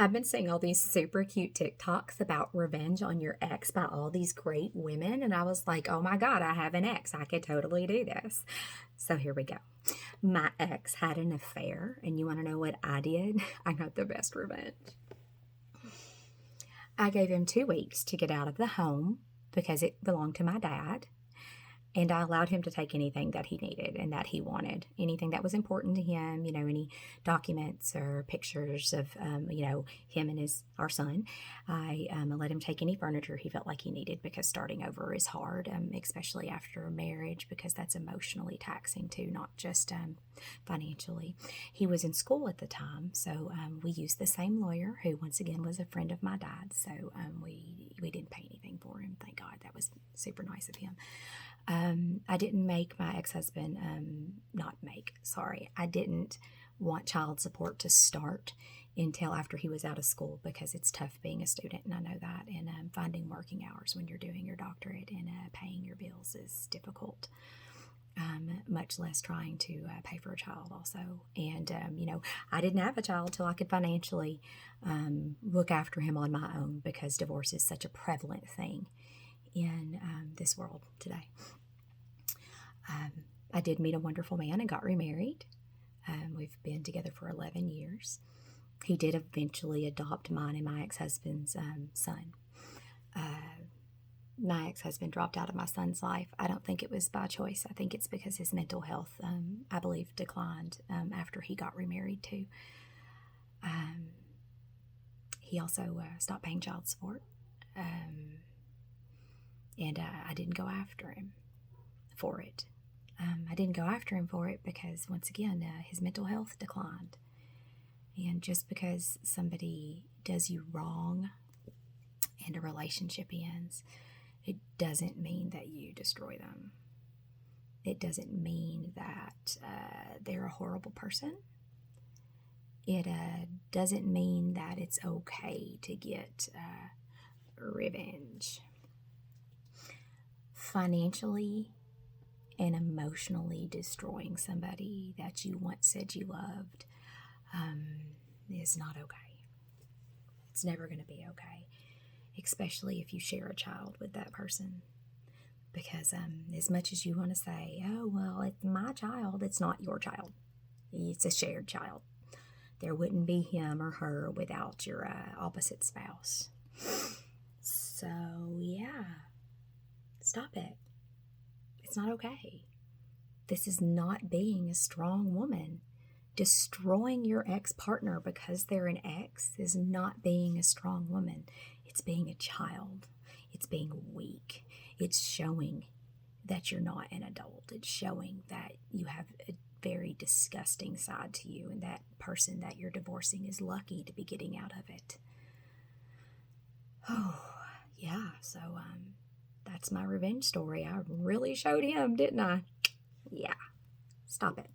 I've been seeing all these super cute TikToks about revenge on your ex by all these great women, and I was like, oh my God, I have an ex. I could totally do this. So here we go. My ex had an affair, and you want to know what I did? I got the best revenge. I gave him 2 weeks to get out of the home because it belonged to my dad. And I allowed him to take anything that he needed and that he wanted, anything that was important to him, any documents or pictures of, him and our son. I let him take any furniture he felt like he needed because starting over is hard, especially after a marriage, because that's emotionally taxing too, not just financially. He was in school at the time, so we used the same lawyer who, once again, was a friend of my dad. So we didn't pay anything for him. Thank God. That was super nice of him. I didn't make my ex-husband, I didn't want child support to start until after he was out of school because it's tough being a student, and I know that, and finding working hours when you're doing your doctorate and paying your bills is difficult, much less trying to pay for a child also. And, I didn't have a child till I could financially look after him on my own because divorce is such a prevalent thing in this world today. I did meet a wonderful man and got remarried. We've been together for 11 years. He did eventually adopt mine and my ex-husband's son. My ex-husband dropped out of my son's life. I don't think it was by choice. I think it's because his mental health, I believe, declined after he got remarried too. He also stopped paying child support. And I didn't go after him for it. I didn't go after him for it because, once again, his mental health declined. And just because somebody does you wrong and a relationship ends, it doesn't mean that you destroy them. It doesn't mean that they're a horrible person. It doesn't mean that it's okay to get revenge. Financially and emotionally destroying somebody that you once said you loved is not okay. It's never going to be okay, especially if you share a child with that person. Because as much as you want to say, oh, well, it's my child, it's not your child. It's a shared child. There wouldn't be him or her without your opposite spouse. So, yeah. Stop it. It's not okay. This is not being a strong woman. Destroying your ex-partner because they're an ex is not being a strong woman. It's being a child. It's being weak. It's showing that you're not an adult. It's showing that you have a very disgusting side to you, and that person that you're divorcing is lucky to be getting out of it. Oh, yeah. So, that's my revenge story. I really showed him, didn't I? Yeah. Stop it.